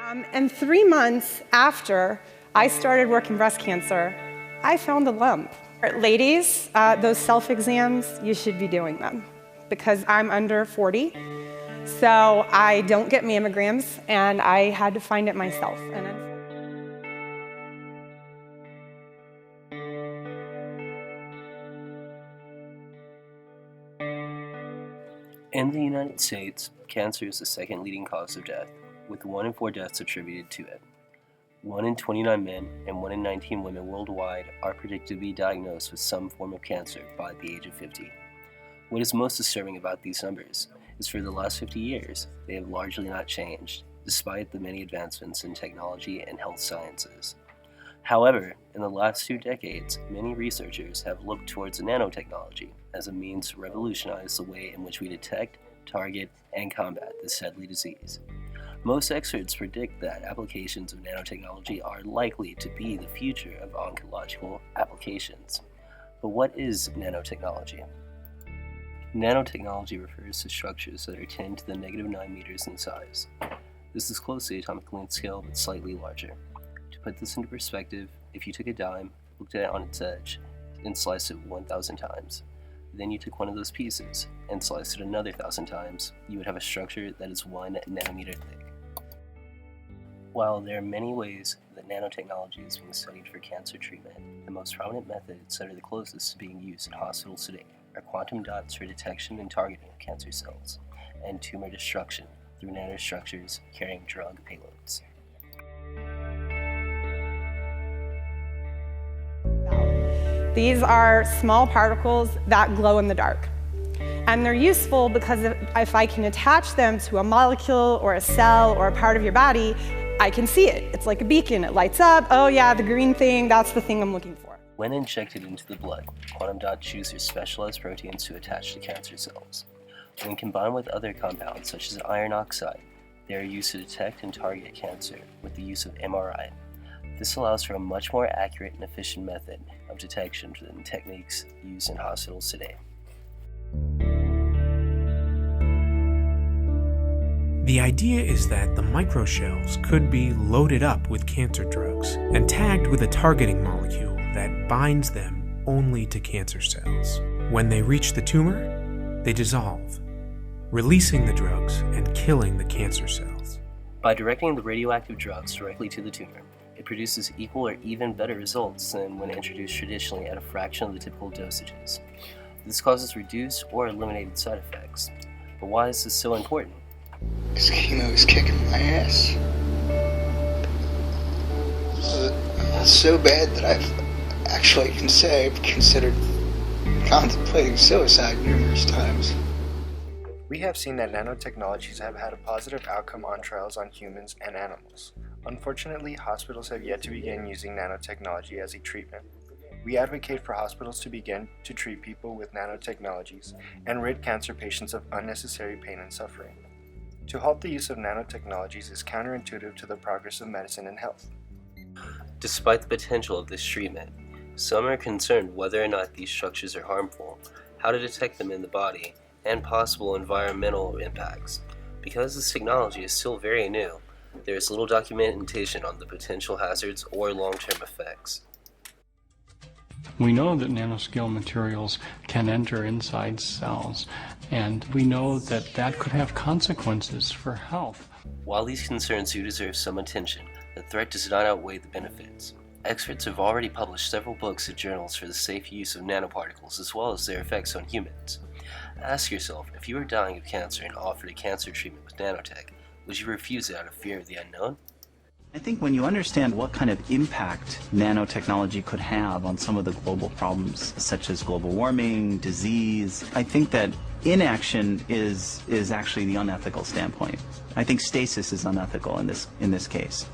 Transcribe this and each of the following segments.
And 3 months after I started working breast cancer, I found a lump. Ladies, those self-exams, you should be doing them because I'm under 40, so I don't get mammograms, and I had to find it myself. In the United States, cancer is the second leading cause of death, with 1 in 4 deaths attributed to it. 1 in 29 men and 1 in 19 women worldwide are predicted to be diagnosed with some form of cancer by the age of 50. What is most disturbing about these numbers is for the last 50 years, they have largely not changed, despite the many advancements in technology and health sciences. However, in the last 2 decades, many researchers have looked towards nanotechnology as a means to revolutionize the way in which we detect, target, and combat this deadly disease. Most experts predict that applications of nanotechnology are likely to be the future of oncological applications. But what is nanotechnology? Nanotechnology refers to structures that are 10 to the negative 9 meters in size. This is close to the atomic length scale, but slightly larger. To put this into perspective, if you took a dime, looked at it on its edge, and sliced it 1,000 times, then you took one of those pieces and sliced it another 1,000 times, you would have a structure that is 1 nanometer thick. While there are many ways that nanotechnology is being studied for cancer treatment, the most prominent methods that are the closest to being used in hospitals today are quantum dots for detection and targeting of cancer cells, and tumor destruction through nanostructures carrying drug payloads. These are small particles that glow in the dark. And they're useful because if I can attach them to a molecule or a cell or a part of your body, I can see it. It's like a beacon. It lights up. Oh yeah, the green thing, that's the thing I'm looking for. When injected into the blood, quantum dots choose their specialized proteins to attach to cancer cells. When combined with other compounds such as iron oxide, they are used to detect and target cancer with the use of MRI. This allows for a much more accurate and efficient method of detection than techniques used in hospitals today. The idea is that the microshells could be loaded up with cancer drugs and tagged with a targeting molecule that binds them only to cancer cells. When they reach the tumor, they dissolve, releasing the drugs and killing the cancer cells. By directing the radioactive drugs directly to the tumor, it produces equal or even better results than when introduced traditionally at a fraction of the typical dosages. This causes reduced or eliminated side effects. But why is this so important? This chemo is kicking my ass. So bad that I've actually considered contemplating suicide numerous times. We have seen that nanotechnologies have had a positive outcome on trials on humans and animals. Unfortunately, hospitals have yet to begin using nanotechnology as a treatment. We advocate for hospitals to begin to treat people with nanotechnologies and rid cancer patients of unnecessary pain and suffering. To halt the use of nanotechnologies is counterintuitive to the progress of medicine and health. Despite the potential of this treatment, some are concerned whether or not these structures are harmful, how to detect them in the body, and possible environmental impacts. Because this technology is still very new, there is little documentation on the potential hazards or long-term effects. We know that nanoscale materials can enter inside cells, and we know that that could have consequences for health. While these concerns do deserve some attention, the threat does not outweigh the benefits. Experts have already published several books and journals for the safe use of nanoparticles as well as their effects on humans. Ask yourself, if you were dying of cancer and offered a cancer treatment with nanotech, would you refuse it out of fear of the unknown? I think when you understand what kind of impact nanotechnology could have on some of the global problems, such as global warming, disease, I think that inaction is actually the unethical standpoint. I think stasis is unethical in this case.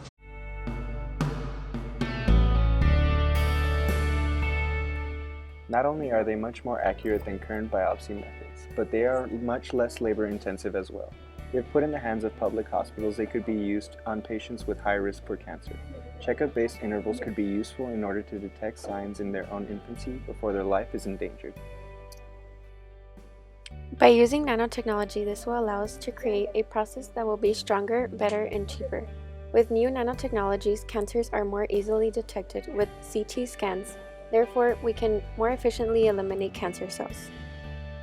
Not only are they much more accurate than current biopsy methods, but they are much less labor intensive as well. If put in the hands of public hospitals, they could be used on patients with high risk for cancer. Checkup-based intervals could be useful in order to detect signs in their own infancy before their life is endangered. By using nanotechnology, this will allow us to create a process that will be stronger, better, and cheaper. With new nanotechnologies, cancers are more easily detected with CT scans. Therefore, we can more efficiently eliminate cancer cells.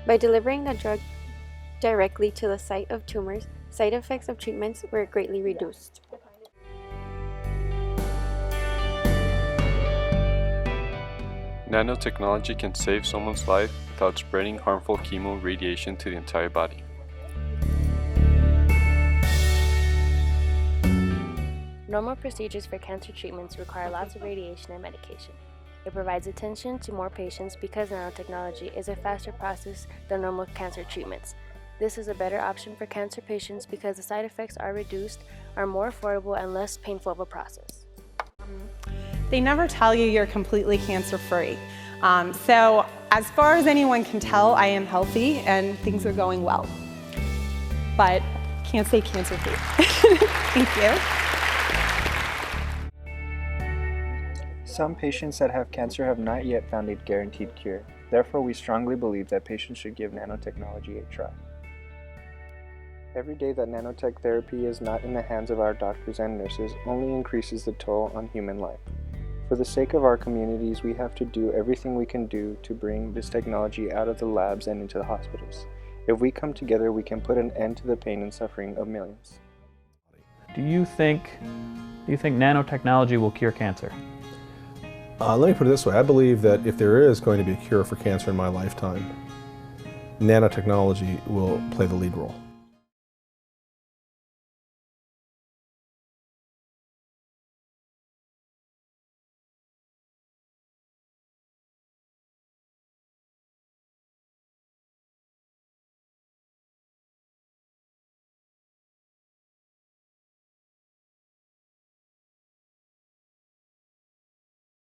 By delivering the drug directly to the site of tumors, side effects of treatments were greatly reduced. Nanotechnology can save someone's life without spreading harmful chemo radiation to the entire body. Normal procedures for cancer treatments require lots of radiation and medication. It provides attention to more patients because nanotechnology is a faster process than normal cancer treatments. This is a better option for cancer patients because the side effects are reduced, are more affordable, and less painful of a process. They never tell you you're completely cancer-free. So as far as anyone can tell, I am healthy and things are going well. But can't say cancer-free. Thank you. Some patients that have cancer have not yet found a guaranteed cure. Therefore, we strongly believe that patients should give nanotechnology a try. Every day that nanotech therapy is not in the hands of our doctors and nurses only increases the toll on human life. For the sake of our communities, we have to do everything we can do to bring this technology out of the labs and into the hospitals. If we come together, we can put an end to the pain and suffering of millions. Do you think nanotechnology will cure cancer? Let me put it this way. I believe that if there is going to be a cure for cancer in my lifetime, nanotechnology will play the lead role.